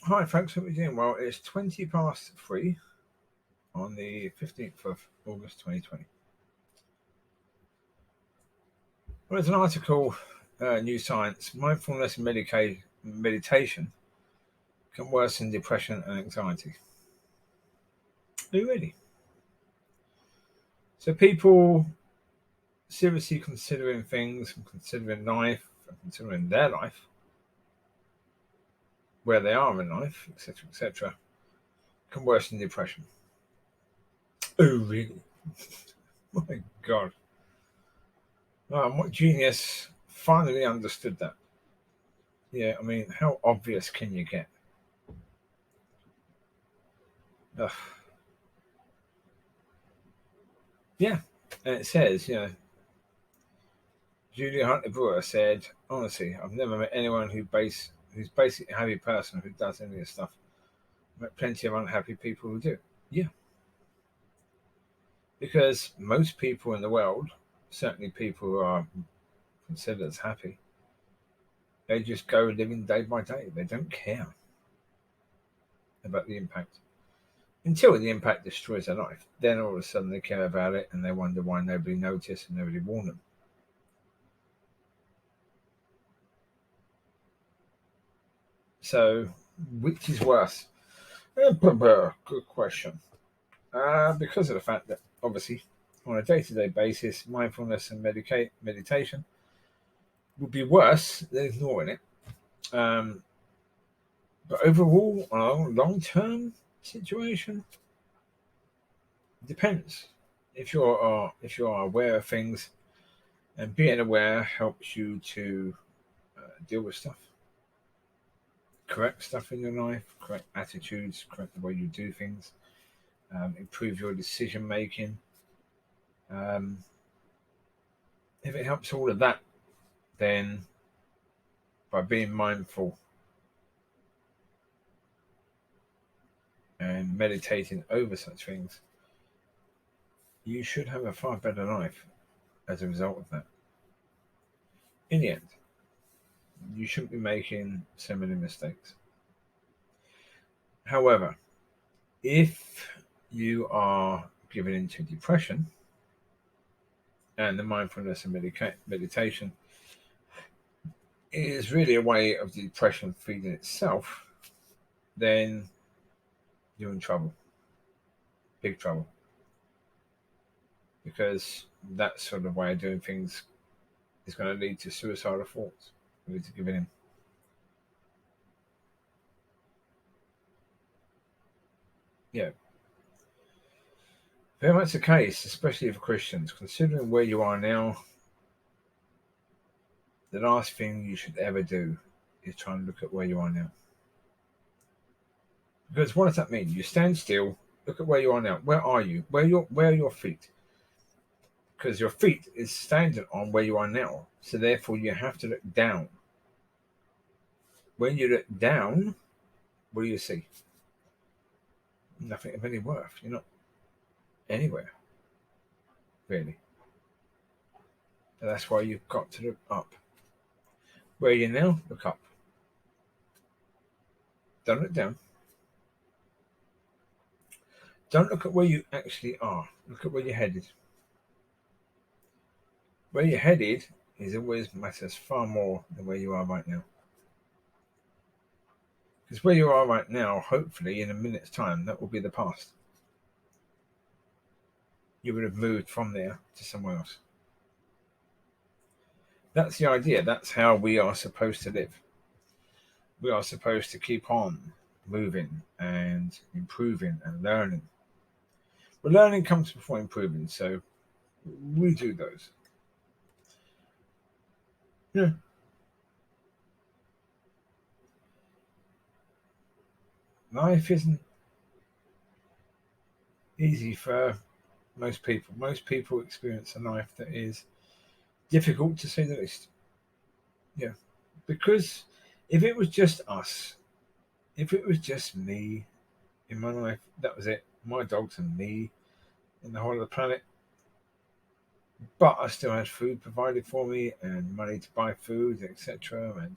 Hi, folks. Hope you're doing well. It's 20 past 3 on the 15th of August 2020. Well, there's an article, New Science, mindfulness and meditation can worsen depression and anxiety. Oh, really? So people seriously considering things, considering life, considering their life, where they are in life, etc., can worsen depression. Oh, really? My God. What genius finally understood that? Yeah, I mean, how obvious can you get? Ugh. Yeah, and it says, Julia Hunter Brewer said, honestly, I've never met anyone who's basically a happy person who does any of this stuff. I've met plenty of unhappy people who do. Yeah, because most people in the world, certainly people who are considered as happy, they just go living day by day. They don't care about the impact until the impact destroys their life. Then all of a sudden they care about it and they wonder why nobody noticed and nobody warned them. So, which is worse? Good question. Because of the fact that obviously on a day-to-day basis, mindfulness and meditation would be worse than ignoring it. Um, but overall, on a long-term situation, it depends. If you are aware of things, and being aware helps you to deal with stuff, correct stuff in your life, correct attitudes, correct the way you do things, improve your decision making. Um, if it helps all of that, then by being mindful and meditating over such things, you should have a far better life as a result of that. In the end, you shouldn't be making so many mistakes. However, if you are given into depression and the mindfulness and meditation is really a way of the depression feeding itself, then you're in trouble, big trouble, because that sort of way of doing things is going to lead to suicidal thoughts. You need to give it in. Yeah, very much the case, especially for Christians. Considering where you are now, the last thing you should ever do is try and look at where you are now. Because what does that mean? You stand still, look at where you are now. Where are you? Where are your feet? Because your feet is standing on where you are now. So therefore you have to look down. When you look down, what do you see? Nothing of any worth. You're not anywhere, really. And that's why you've got to look up. Where are you now? Look up. Don't look down. Don't look at where you actually are. Look at where you're headed. Where you're headed is always matters far more than where you are right now. Because where you are right now, hopefully in a minute's time, that will be the past. You would have moved from there to somewhere else. That's the idea. That's how we are supposed to live. We are supposed to keep on moving and improving and learning. But learning comes before improving, so we do those. Yeah. Life isn't easy for most people. Most people experience a life that is difficult to say the least. Yeah. Because if it was just us, if it was just me in my life, that was it. My dogs and me in the whole of the planet. But I still had food provided for me and money to buy food, etc. And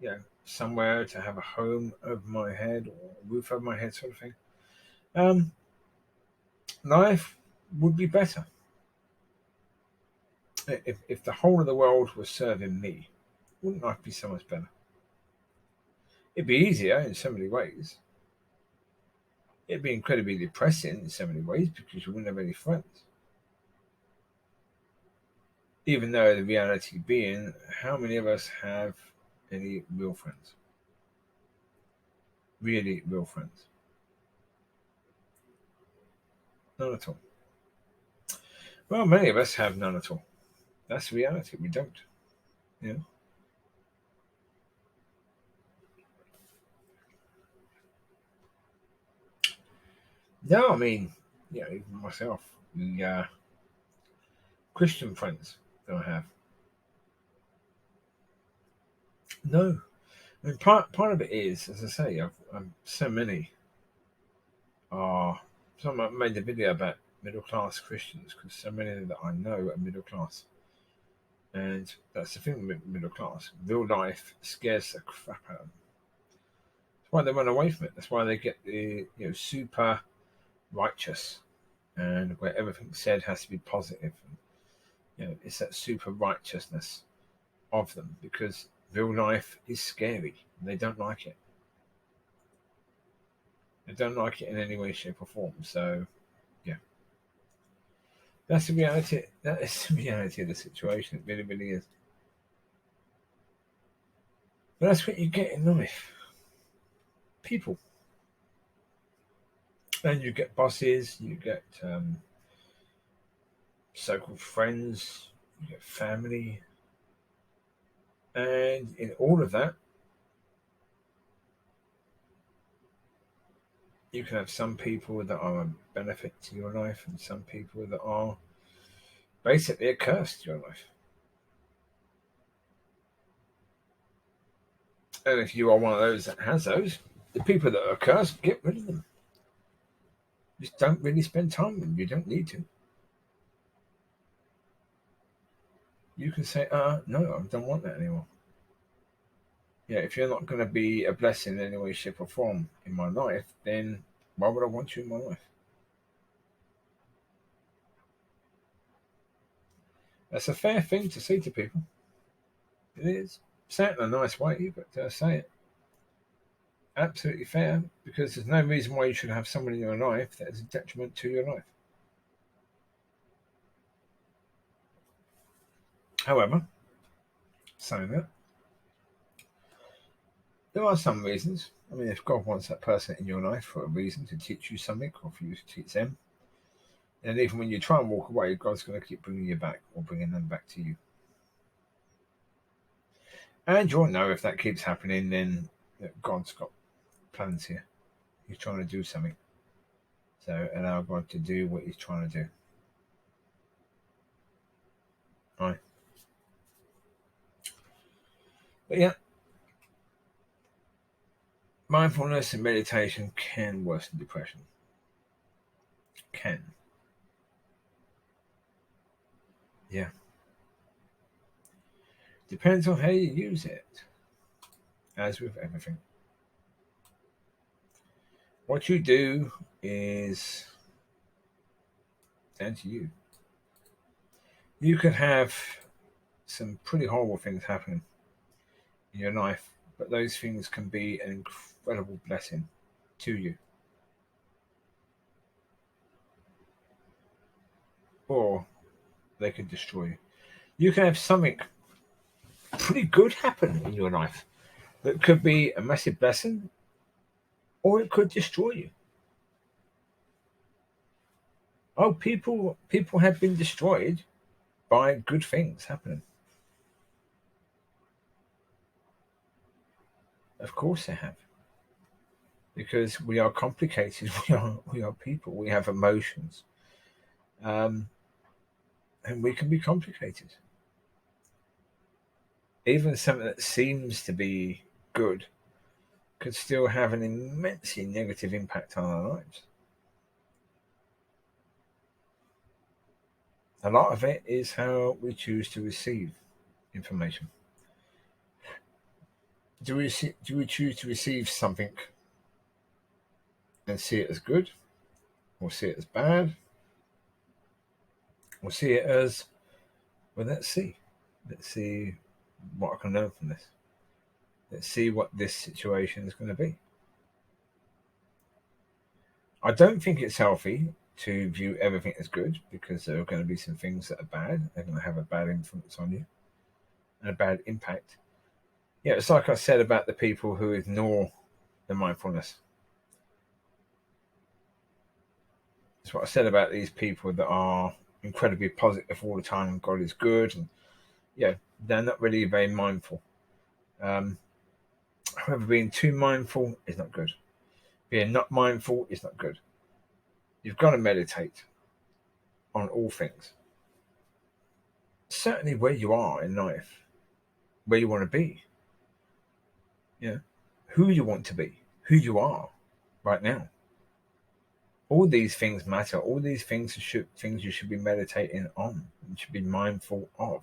yeah, somewhere to have a home over my head or a roof over my head, sort of thing, um, life would be better. If the whole of the world was serving me, wouldn't life be so much better? It'd be easier in so many ways. It'd be incredibly depressing in so many ways because you wouldn't have any friends. Even though the reality being, how many of us have any real friends? Really real friends? None at all. Well, many of us have none at all. That's the reality. We don't. You know? No, I mean, even myself, the Christian friends that I have. No. I mean, part of it is, as I say, so many are. Someone made a video about middle class Christians because so many that I know are middle class. And that's the thing with middle class. Real life scares the crap out of them. That's why they run away from it. That's why they get the super righteous, and where everything said has to be positive. And, it's that super righteousness of them because real life is scary. And they don't like it. They don't like it in any way, shape, or form. So, yeah, that's the reality. That is the reality of the situation. It really, really is. But that's what you get in life. People. And you get bosses, you get so-called friends, you get family, and in all of that, you can have some people that are a benefit to your life, and some people that are basically a curse to your life. And if you are one of those that has those, the people that are cursed, get rid of them. Just don't really spend time with them. You don't need to. You can say, no, I don't want that anymore. Yeah, if you're not going to be a blessing in any way, shape, or form in my life, then why would I want you in my life? That's a fair thing to say to people. It is. Say it in a nice way, but say it. Absolutely fair, because there's no reason why you should have someone in your life that is a detriment to your life. However, saying that, there are some reasons. I mean, if God wants that person in your life for a reason to teach you something or for you to teach them, and even when you try and walk away, God's going to keep bringing you back or bringing them back to you. And you'll know if that keeps happening, then God's got plans here. He's trying to do something. So allow God to do what he's trying to do. Right. But yeah, mindfulness and meditation can worsen depression. Can. Yeah. Depends on how you use it. As with everything. What you do is down to you. You could have some pretty horrible things happen in your life, but those things can be an incredible blessing to you. Or they can destroy you. You can have something pretty good happen in your life that could be a massive blessing, or it could destroy you. Oh, people have been destroyed by good things happening. Of course they have. Because we are complicated. We are people. We have emotions, and we can be complicated. Even something that seems to be good could still have an immensely negative impact on our lives. A lot of it is how we choose to receive information. do we choose to receive something and see it as good, or see it as bad, or see it as, well, let's see what I can learn from this. Let's see what this situation is going to be. I don't think it's healthy to view everything as good, because there are going to be some things that are bad. They're going to have a bad influence on you and a bad impact. Yeah, it's like I said about the people who ignore the mindfulness. It's what I said about these people that are incredibly positive all the time and God is good, and they're not really very mindful. However, being too mindful is not good. Being not mindful is not good. You've got to meditate on all things. Certainly where you are in life, where you want to be, who you want to be, who you are right now. All these things matter. All these things you should be meditating on and should be mindful of.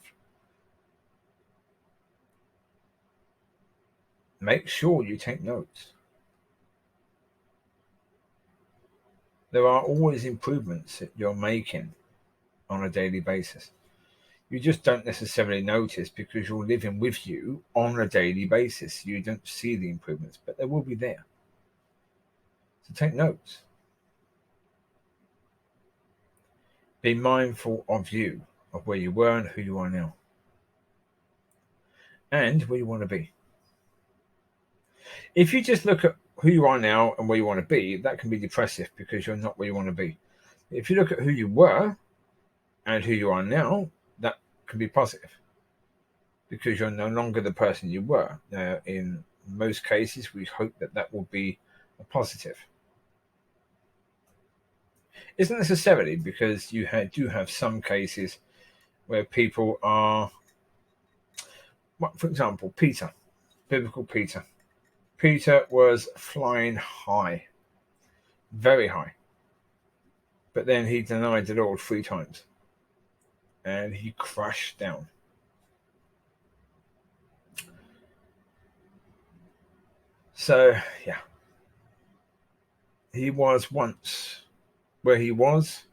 Make sure you take notes. There are always improvements that you're making on a daily basis. You just don't necessarily notice because you're living with you on a daily basis. You don't see the improvements, but they will be there. So take notes. Be mindful of you, of where you were and who you are now, and where you want to be. If you just look at who you are now and where you want to be, that can be depressive because you're not where you want to be. If you look at who you were and who you are now, that can be positive because you're no longer the person you were. Now, in most cases, we hope that will be a positive. Isn't necessarily, because you do have some cases where people are, for example, Peter, biblical Peter. Peter was flying high, very high. But then he denied the Lord 3 times. And he crashed down. So, he was once where he was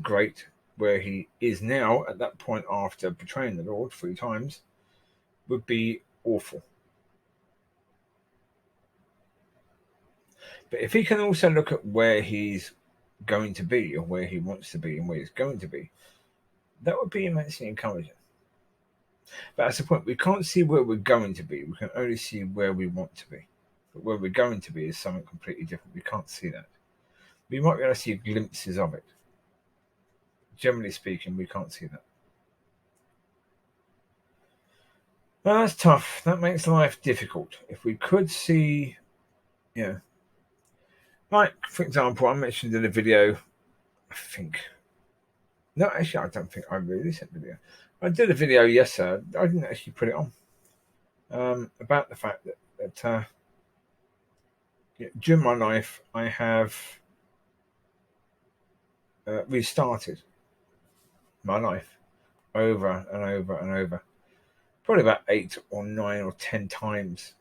great. Where he is now, at that point after betraying the Lord 3 times, would be awful. But if he can also look at where he's going to be, or where he wants to be and where he's going to be, that would be immensely encouraging. But that's the point. We can't see where we're going to be. We can only see where we want to be. But where we're going to be is something completely different. We can't see that. We might be able to see glimpses of it. Generally speaking, we can't see that. Well, that's tough. That makes life difficult. If we could see, like, for example, I mentioned in a video, I don't think I released that video. I did a video yesterday. I didn't actually put it on. About the fact that during my life, I have restarted my life over and over and over, probably about 8 or 9 or 10 times,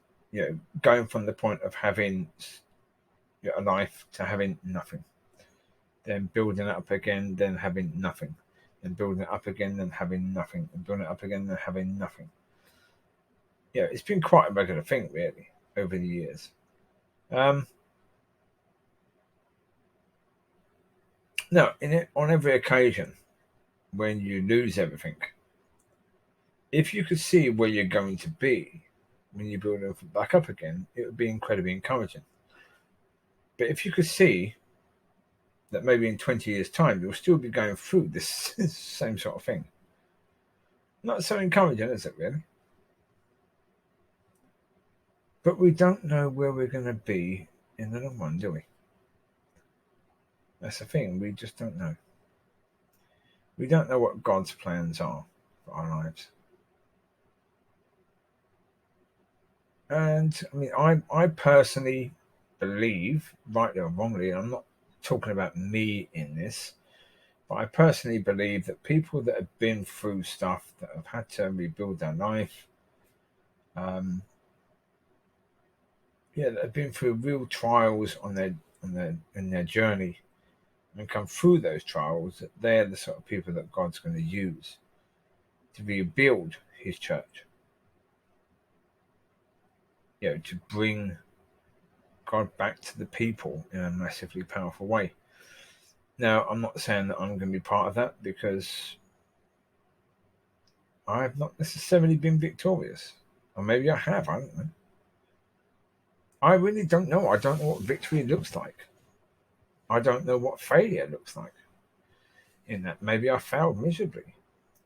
going from the point of having a life to having nothing, then building it up again, then having nothing, then building it up again, then having nothing, and building it up again, then having nothing. It's been quite a regular thing, really, over the years. Now, on every occasion when you lose everything, if you could see where you're going to be when you build it back up again, it would be incredibly encouraging. But if you could see that maybe in 20 years' time, you'll still be going through this same sort of thing, not so encouraging, is it, really? But we don't know where we're going to be in the long run, do we? That's the thing. We just don't know. We don't know what God's plans are for our lives. And I mean, I personally believe, rightly or wrongly, I'm not talking about me in this, but I personally believe that people that have been through stuff, that have had to rebuild their life, that have been through real trials in their journey and come through those trials, that they're the sort of people that God's going to use to rebuild His church. To bring God back to the people in a massively powerful way. Now, I'm not saying that I'm going to be part of that, because I've not necessarily been victorious. Or maybe I have, I don't know. I really don't know. I don't know what victory looks like. I don't know what failure looks like in that. Maybe I failed miserably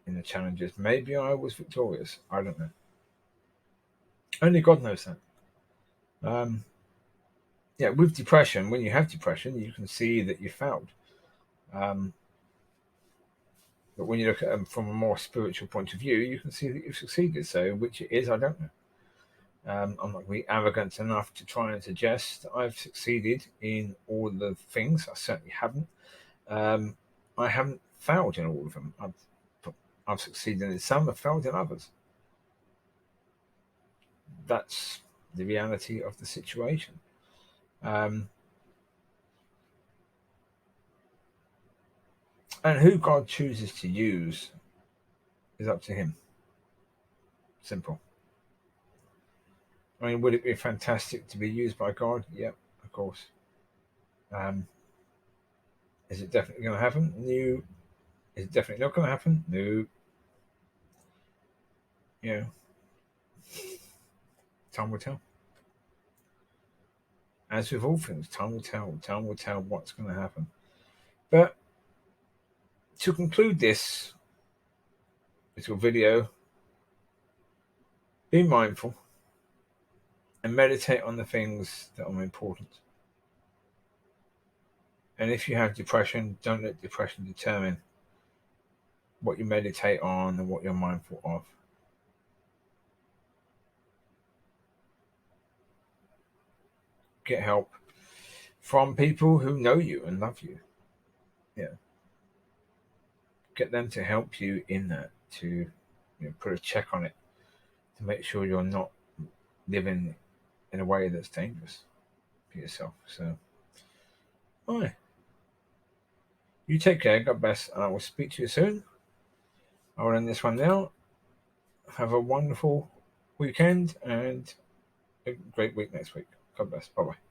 in the challenges. Maybe I was victorious. I don't know. Only God knows that. With depression, when you have depression, you can see that you failed. But when you look at them from a more spiritual point of view, you can see that you've succeeded. So which it is, I don't know. I'm not going to be arrogant enough to try and suggest that I've succeeded in all the things. I certainly haven't. I haven't failed in all of them. I've succeeded in some, I've failed in others. That's the reality of the situation. And who God chooses to use is up to Him. Simple. I mean, would it be fantastic to be used by God? Yep, of course. Is it definitely going to happen? No. Is it definitely not going to happen? No. Time will tell. As with all things, time will tell. Time will tell what's going to happen. But to conclude this little video, be mindful and meditate on the things that are important. And if you have depression, don't let depression determine what you meditate on and what you're mindful of. Get help from people who know you and love you. Get them to help you in that, to put a check on it, to make sure you're not living in a way that's dangerous for yourself. So, all right. You take care. God bless, and I will speak to you soon. I will end this one now. Have a wonderful weekend and a great week next week. God bless. Bye-bye.